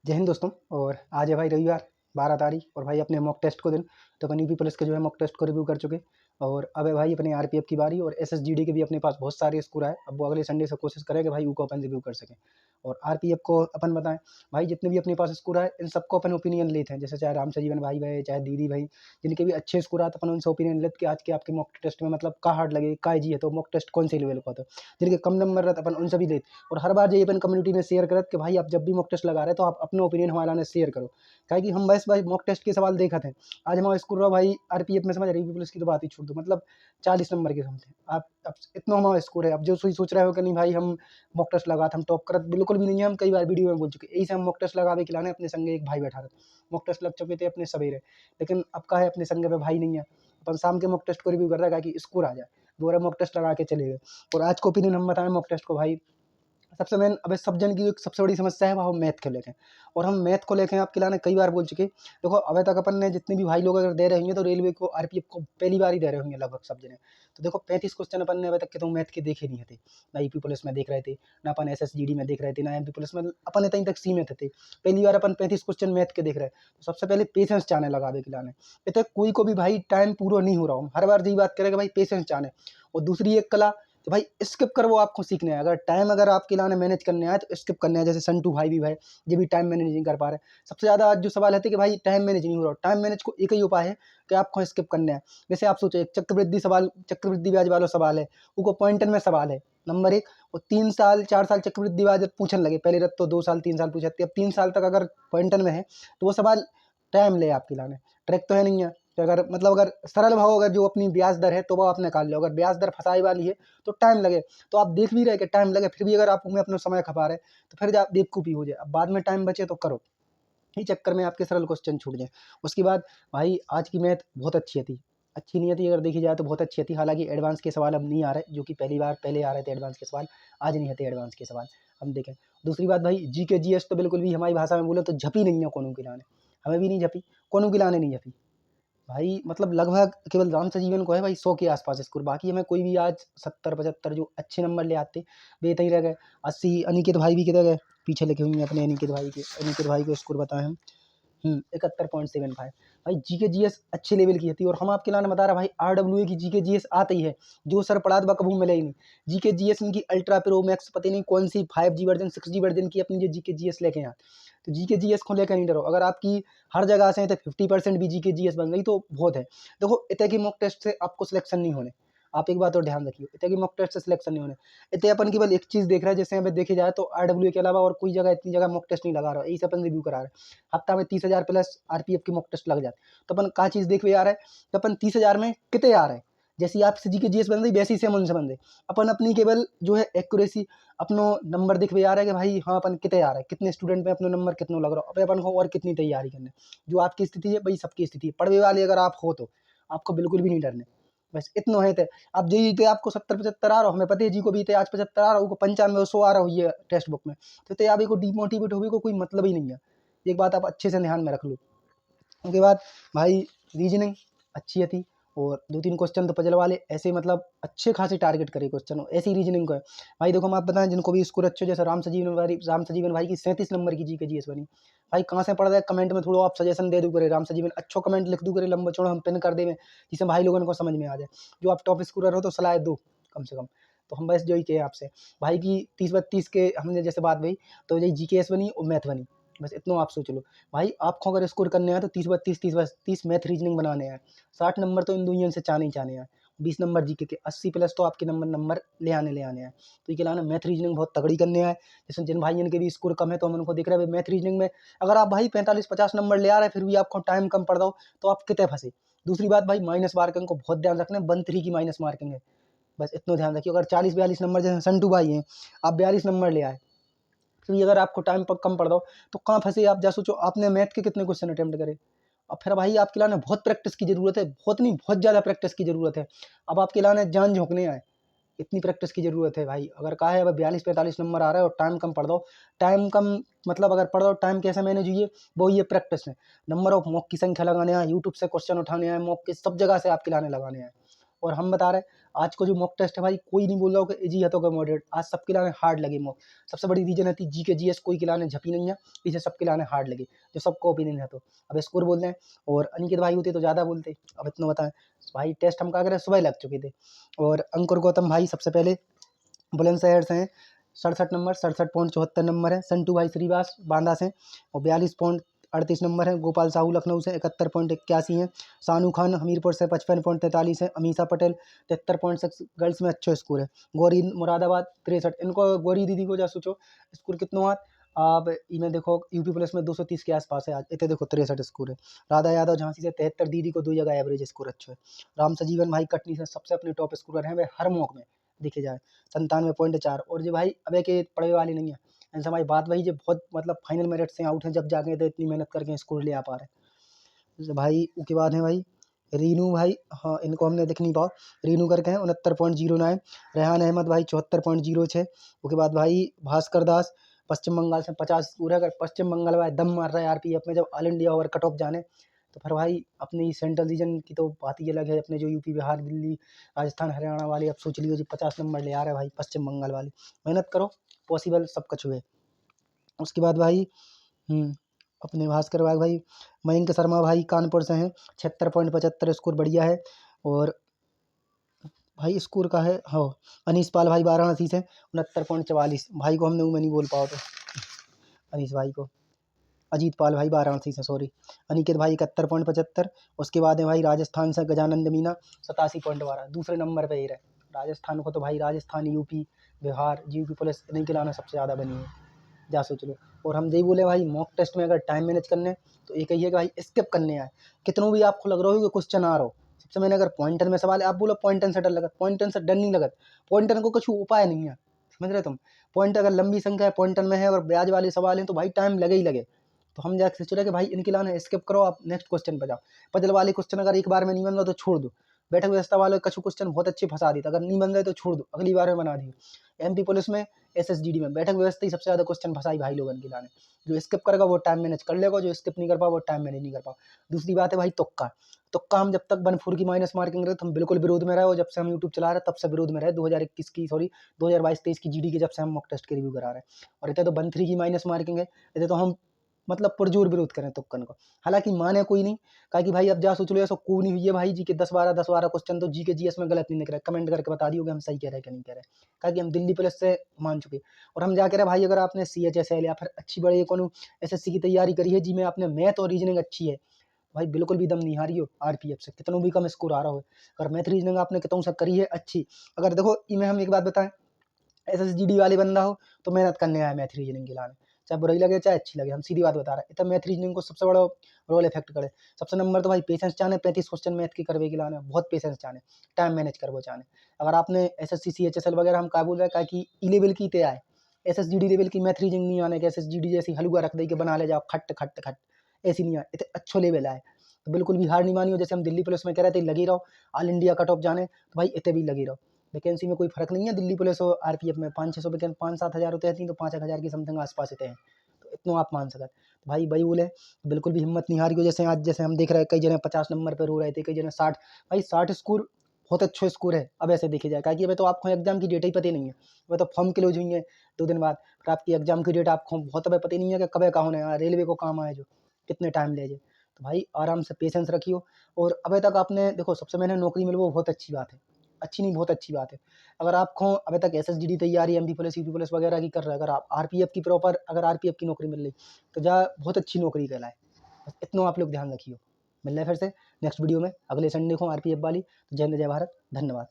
जय हिंद दोस्तों। और आज है भाई रविवार 12 तारीख और भाई अपने मॉक टेस्ट को दिन। तो अपन यूपी पुलिस के जो है मॉक टेस्ट को रिव्यू कर चुके। और अब है भाई अपने आरपीएफ की बारी और एसएसजीडी के भी अपने पास बहुत सारे स्कोर आए। अब वो अगले संडे से कोशिश करेंगे भाई उनको अपन रिव्यू कर सकें। और आरपीएफ को अपन बताएं भाई जितने भी अपने पास स्कोर आए इन सबको अपन ओपिनियन लेते हैं। जैसे चाहे राम सजीवन भाई भाई चाहे दीदी भाई जिनके भी अच्छे स्कोर आते अपन उनसे ओपिनियन लेते कि आज के आपके मॉक टेस्ट में मतलब का हार्ड लगे का जी है तो मॉक टेस्ट कौन से लेवल का होता है। जिनके कम नंबर रहते अपन उनसे भी लेते। और हर बार यही अपन कम्युनिटी में शेयर करते कि भाई आप जब भी मॉक टेस्ट लगा रहे हैं तो आप अपने ओपिनियन हमारा ने शेयर करो। क्या कि हम बस भाई मॉक टेस्ट के सवाल देखा थे। आज हमारा स्कोर रहा भाई आरपीएफ में समझ रही पुलिस की तो बात ही छोड़ दो मतलब 40 नंबर के समथिंग। आप अब इतना हमारा स्कोर है। अब जो सोच रहे हो कि नहीं भाई हम मॉक टेस्ट लगा था हम टॉप करत बिल्कुल भी नहीं है। हम कई बार वीडियो में बोल चुके यही से हम मॉक टेस्ट लगावे खिलाने अपने संगे एक भाई बैठा रहे मॉक टेस्ट लग चुके थे अपने सवेरे। लेकिन अब का है अपने संगे पे भाई नहीं है। अपन शाम के मॉक टेस्ट को रिव्यू कर रहा है कि स्कोर आ जाए दोबारा मॉक टेस्ट लगा के चले गए। और आज को ओपिनियन हम बताएं मॉक टेस्ट को भाई सबसे मेन अब सब जन की एक सबसे बड़ी समस्या है वो मैथ को लेके। और हम मैथ को लेके आपके लाने कई बार बोल चुके। देखो अभी तक अपन ने जितने भी भाई लोग अगर दे रहे होंगे तो रेलवे को आरपीएफ को पहली बार ही दे रहे होंगे लगभग सब जने। तो देखो 35 क्वेश्चन अपन ने अभी तक के तो मैथ के देखे नहीं थे। ना यूपी पुलिस में देख रहे थे ना अपन एसएसजीडी में देख रहे थे ना एमपी पुलिस में अपन इतनी तक सीमित थे। पहली बार अपन 35 क्वेश्चन मैथ के देख रहे हैं। तो सबसे पहले पेशेंस चाहने लगा दे खिलाने इतने कोई को भी भाई टाइम पूरा नहीं हो रहा हूँ हर बार यही बात करेगा भाई पेशेंस चाहने। और दूसरी एक कला तो भाई स्किप कर वो आपको सीखने है। अगर टाइम अगर आपके लाने मैनेज करने आए तो स्किप करने है। जैसे संटू भाई भी भाई ये भी टाइम मैनेज नहीं कर पा रहे। सबसे ज़्यादा आज जो सवाल है कि भाई टाइम मैनेज नहीं हो रहा। टाइम मैनेज को एक ही उपाय है कि आपको स्किप करना है। जैसे आप सोचो एक चक्रवृद्धि ब्याज वाला सवाल है उनको पॉइंटन में सवाल है नंबर 1। और 3 साल 4 साल चक्रवृद्धि ब्याज पूछने लगे पहले रत तो 2 साल 3 साल पूछे अब 3 साल तक अगर पॉइंटन में है तो वो सवाल टाइम ले आपके लाने ट्रैक तो है नहीं है। तो अगर मतलब अगर सरल भाव अगर जो अपनी ब्याज दर है तो वो आप निकाल लो। अगर ब्याज दर फंसाई वाली है तो टाइम लगे। तो आप देख भी रहे कि टाइम लगे फिर भी अगर आप उनमें अपना समय खपा रहे तो फिर आप बेवकूफ़ी हो जाए। अब बाद में टाइम बचे तो करो ही चक्कर में आपके सरल क्वेश्चन छूट जाए। उसके बाद भाई आज की मैथ बहुत अच्छी थी। अच्छी नहीं थी अगर देखी जाए तो बहुत अच्छी थी। हालांकि एडवांस के सवाल अब नहीं आ रहे जो कि पहली बार पहले आ रहे थे एडवांस के सवाल। आज नहीं आते एडवांस के सवाल हम देखें। दूसरी बात भाई जी के जीएस तो बिल्कुल भी हमारी भाषा में बोले तो झपी नहीं है कोनों की लाने। हमें भी नहीं झपी कोनों की लाने नहीं झपी भाई। मतलब लगभग केवल राम सजीवन को है भाई 100 के आसपास स्कोर। बाकी हमें कोई भी आज 70 75 जो अच्छे नंबर ले आते वे ही रह गए। 80 अनिकेत भाई भी किधर गए पीछे लिखे हुए हैं अपने अनिकेत भाई के स्कोर बताएं हम 71.75। भाई जी के जीएस अच्छे लेवल की थी। और हम आपके लाने बता रहा भाई आरडब्ल्यूए की जी के जीएस आती है जो सर पढ़ात बा कबू मिले ही नहीं। जी के जीएस इनकी अल्ट्रा प्रो मैक्स पता नहीं कौन सी 5G वर्जन 6G वर्जन की अपनी जी के जीएस लेके यहाँ। तो जी के जीएस को लेकर नहीं डरो। अगर आपकी हर जगह से तो 50% भी जी के जीएस बन गई तो बहुत है। देखो इतने की मॉक टेस्ट से आपको सिलेक्शन नहीं होने। आप एक बात और ध्यान रखिए इतने की मॉक टेस्ट से सिलेक्शन नहीं होने। इतने अपन केवल एक चीज़ देख रहे हैं जैसे हमें देखे जाए तो आरडब्ल्यू के अलावा और कोई जगह इतनी जगह मॉक टेस्ट नहीं लगा रहा है। यही से अपन रिव्यू करा रहे हैं। हफ्ता में 30,000 प्लस आरपीएफ की मॉक टेस्ट लग जाते तो अपन का चीज़ देख भी आ रहा है तो अपन 30,000 में कितने आ रहे हैं। जैसी आप जी के जीएस बन रही वैसी से हम उनसे बन रहे अपन अपनी केवल जो है एक्यूरेसी अपनो नंबर दिख भी आ रहा है कि भाई हाँ अपन कितने आ रहे हैं कितने स्टूडेंट में अपना नंबर कितना लग रहा है। अब अपन को और कितनी तैयारी करने जो आपकी स्थिति है भाई सबकी स्थिति है पढ़वे वाले अगर आप हो तो आपको बिल्कुल भी नहीं डरने। बस इतना है थे आप जी थे आपको 70 75 आ रहा हो हमें पता है जी को भी थे आज 75 आ रहा हो 95 100 आ रहा हो ये टेक्स्ट बुक में। तो आप को डिमोटिवेट होने को कोई मतलब ही नहीं है। एक बात आप अच्छे से ध्यान में रख लो। उसके बाद भाई रीजनिंग अच्छी थी। और 2 3 क्वेश्चन तो पजल वाले ऐसे मतलब अच्छे खासे टारगेट करे क्वेश्चन ऐसी रीजनिंग को है। भाई देखो हम आप बताएं जिनको भी स्कोर अच्छे जैसे राम सजीवन भाई की 37 नंबर की जी के जीएस बनी। भाई कहाँ से पढ़ रहे कमेंट में थोड़ा आप सजेशन दे दो करे राम सजीवन अच्छो कमेंट लिख दो करे लंबा चौड़ा हम पिन कर दे जिससे भाई लोगों को समझ में आ जाए। जो आप टॉप स्कोरर हो तो सलाह दो कम से कम। तो हम बस जो ही कहे आपसे भाई की 30 32 के हमने जैसे बात हुई तो यही जी के एस बनी और मैथ बनी। बस इतना आप सोच लो भाई आपको अगर स्कोर करने हैं तो 30 32 मैथ रीजनिंग बनाने हैं। 60 नंबर तो इन दुनिया से चाहने हैं। 20 नंबर जीके के 80 प्लस तो आपके नंबर ले आने हैं। तो ये कहना मैथ रीजनिंग बहुत तगड़ी करने हैं। जैसे जिन भाई इनके भी स्कोर कम है तो हम उनको देख रहे हैं मैथ रीजनिंग में अगर आप भाई 45 50 नंबर ले आ रहे हैं फिर भी आपको टाइम कम पड़ दो तो आप कितने फंसे। दूसरी बात भाई माइनस मार्किंग को बहुत ध्यान रखना है 1 3 की माइनस मार्किंग है। बस इतना ध्यान रखिए। अगर 40 42 नंबर जैसे संटू भाई हैं आप 42 नंबर ले आए फिर अगर आपको टाइम पर कम पड़ दो तो कहाँ फंसे आप। जा सोचो आपने मैथ के कितने क्वेश्चन अटेम्प्ट करे। अब फिर भाई आपके लाने बहुत प्रैक्टिस की ज़रूरत है बहुत नहीं बहुत ज़्यादा प्रैक्टिस की ज़रूरत है। अब आपके लाने जान झोंकने आए इतनी प्रैक्टिस की ज़रूरत है भाई। अगर कहा है अब 42 45 नंबर आ रहा है और टाइम कम पढ़ दो टाइम कम मतलब अगर पढ़ दो टाइम कैसे मैनेज हुई वो ये प्रैक्टिस है। नंबर ऑफ मॉक की संख्या लगाने हैं यूट्यूब से क्वेश्चन उठाने हैं मॉक के सब जगह से आपके लाने लगाने हैं। और हम बता रहे हैं आज को जो मॉक टेस्ट है भाई, कोई नहीं बोल रहा हो कि इजी है तो मॉडरेट, आज सबके लाने हार्ड लगे मॉक। सबसे बड़ी रीजन है जी के जीएस कोई के लाने झपी नहीं है, इसे सबके लाने हार्ड लगे, जो सबको ओपिनियन है। तो अब स्कोर बोल रहे हैं, और अनिकेत भाई होते तो ज़्यादा बोलते। अब इतना बताएं भाई, टेस्ट हम क्या करें, सुबह लग चुके थे। और अंकुर गौतम भाई सबसे पहले बुलंदशहर से हैं, 67 नंबर, 67.74 नंबर है। संटू भाई श्रीवास बांदा से, और 42.38 नंबर है। गोपाल साहू लखनऊ से 71.81 है। सानू खान हमीरपुर से 55.43 है। अमीषा पटेल 73.6, गर्ल्स में अच्छे स्कोर है। गौरी मुरादाबाद 63, इनको गौरी दीदी को जा सोचो स्कोर कितना हुआ। आप इन्हें देखो यूपी पुलिस में 230 के आसपास है आज, इतने देखो 63 स्कोर है। राधा यादव झांसी से 73, दीदी को 2 जगह एवरेज स्कोर अच्छा है। राम सजीवन भाई कटनी से सबसे अपने टॉप स्कोरर हैं वे हर मौक में देखे जाए, 97.4। और जो भाई अबे के पड़े वाले नहीं है, इनसे हमारी बात वही जो बहुत मतलब फाइनल मेरिट से आउट हैं, जब जाके तो इतनी मेहनत करके स्कोर ले आ पा रहे हैं। तो भाई उसके बाद है भाई रीनू भाई, हाँ इनको हमने देख नहीं पाओ, रीनू करके हैं 69.09। रेहान अहमद भाई 74.06। उसके बाद भाई भास्कर दास पश्चिम बंगाल से 50 स्कोर है। अगर पश्चिम बंगाल भाई दम मार रहा है आरपीएफ में, जब all India over cut off जाने, तो फिर भाई अपनी सेंट्रल रीजन की तो बात ही अलग है। अपने जो यूपी बिहार दिल्ली राजस्थान हरियाणा वाले, अब सोच लियो जी 50 नंबर ले आ रहे हैं भाई पश्चिम बंगाल वाले। मेहनत करो, पॉसिबल सब कुछ हुए। उसके बाद भाई अपने भास्कर भाई मयंक शर्मा भाई कानपुर से हैं, 76.75 स्कोर बढ़िया है। और भाई स्कोर का है हाँ अनीस पाल भाई वाराणसी से 69.44, भाई को हमने वो में नहीं बोल पाओ तो अनीस भाई को, अजीत पाल भाई वाराणसी से सॉरी। अनिकेत भाई 71.75। उसके बाद है भाई राजस्थान से गजानंद मीना 87.12, दूसरे नंबर पे ही रहे। राजस्थान को तो भाई Rajasthan UP Bihar UP police इन्हीं के लाना सबसे ज़्यादा बनी है, जा सोच लो। और हम यही बोले भाई मॉक टेस्ट में अगर टाइम मैनेज करने तो एक ही है कि भाई स्किप करने आए, कितनों भी आपको लग रहा हो कि क्वेश्चन आ रहा हो। सबसे मैंने अगर पॉइंटर में सवाल है, आप बोलो पॉइंटन से डर लगत, पॉइंटन से डर नहीं लगत, पॉइंटन को कुछ उपाय नहीं है, समझ रहे तुम। पॉइंट अगर लंबी संख्या है पॉइंटन में है और ब्याज वाले सवाल हैं तो भाई टाइम लगे ही लगे। तो हम जाके सोच रहे कि भाई इनके लाना स्किप करो, आप नेक्स्ट क्वेश्चन पर जाओ। पजल वाले क्वेश्चन अगर एक बार में नहीं बन रहा तो छोड़ दो। बैठक व्यवस्था वाले कुछ क्वेश्चन बहुत अच्छे फंसा देता, अगर नहीं बन रहे तो छोड़ दो, अगली बार में बना दिए। एमपी पुलिस में एसएसजीडी में बैठक व्यवस्था ही सबसे ज़्यादा क्वेश्चन फंसाई भाई लोगों के लाने। जो स्किप करेगा वो टाइम मैनेज कर लेगा, जो स्किप नहीं कर पाओ वो टाइम मैनेज नहीं कर पाओ। दूसरी बात है भाई तुक्का, तुक्का हम जब तक 1/4 की माइनस मार्किंग रहे तो हम बिल्कुल विरोध में रहे, और जब से हम यूट्यूब चला रहे हैं तब से विरोध में रहे। 2021 की सॉरी 2022-23 की जीडी के जब से हम मॉक टेस्ट के रिव्यू करा रहे हैं, और इतने तो 1/3 की माइनस मार्किंग है, इतने तो हम मतलब पुरजोर विरोध करें तुक्कन को। हालांकि माने कोई नहीं, कहा कि भाई अब जा सोच लो ऐसा को नहीं हुई है भाई जी के 10-12 क्वेश्चन तो जी के जीएस में गलत नहीं निकले, कमेंट करके बता दियो कि हम सही कह रहे हैं कि नहीं कह रहे, कहा कि हम दिल्ली पुलिस से मान चुके। और हम जा कह रहे भाई अगर आपने CHSL या फिर अच्छी बड़ी कोनो SSC की तैयारी करी है जी में, आपने मैथ और रीजनिंग अच्छी है, भाई बिल्कुल भी दम नहीं हारी हो आरपीएफ से, कितनों भी कम स्कोर आ रहा हो। अगर मैथ रीजनिंग आपने कितनों से करी है अच्छी, अगर देखो इनमें हम एक बात बताएं, SSGD वाले बंदा हो तो मेहनत करने आया मैथ रीजनिंग के लाने, चाहे बुराई लगे चाहे अच्छी लगे, हम सीधी बात बता रहे हैं। इतना मैथ रीजनिंग को सबसे बड़ा रोल इफेक्ट करे। सबसे नंबर तो भाई पेशेंस चाहने, 35 क्वेश्चन मैथ के करवे के लाने बहुत पेशेंस चाहने, टाइम मैनेज कर वो चाहने। अगर आपने SSC CHSL वगैरह हम क्या बोल रहे हैं कि ई लेवल की तय आए, SSGD लेवल की मैथ रीजनिंग नहीं आने के, SSGD जैसी हलवा रख दे के बना ले जाओ खट खट खट, ऐसी नहीं आए, इतने अच्छो लेवल आए। तो बिल्कुल भी हार नहीं मानी हो, जैसे हम दिल्ली पुलिस में कह रहे थे लगी रहो, ऑल इंडिया कट ऑफ जाने तो भाई इतने भी लगी रहो। वैकेंसी में कोई फर्क नहीं है, दिल्ली पुलिस और आरपीएफ में 500-600 वैकेंसी 5-7 हज़ार होते हैं तो 5-1 हज़ार की समथिंग आसपास होते हैं, तो इतना आप मान सकते। तो भाई वही बोले बिल्कुल भी हिम्मत नहीं हारी हो। जैसे आज जैसे हम देख रहे हैं कई जने 50 नंबर पर रो रहे थे, कई जने 60, भाई 60 स्कोर बहुत अच्छा स्कोर है। अब ऐसे देखे जाए कि अभी तो आपको एग्जाम की डेट ही पता नहीं है, अभी तो फॉर्म क्लोज हुई है 2 दिन बाद, फिर आपकी एग्जाम की डेट आपको बहुत अभी पता नहीं है कि कब का होना है, रेलवे को काम आए जो कितने टाइम ले जाए। तो भाई आराम से पेशेंस रखियो। और अभी तक आपने देखो सबसे मैंने नौकरी मिली वो बहुत अच्छी बात है, अच्छी नहीं बहुत अच्छी बात है। अगर आपको अभी तक SSGD तैयारी एमपी पुलिस यूपी पुलिस वगैरह की कर रहा है, अगर आप आरपीएफ की प्रॉपर अगर आरपीएफ की नौकरी मिल रही तो जा बहुत अच्छी नौकरी कहलाए, बस इतना आप लोग ध्यान रखियो। मिल रहे फिर से नेक्स्ट वीडियो में अगले संडे को आरपीएफ वाली। तो जय हिंद जय भारत, धन्यवाद।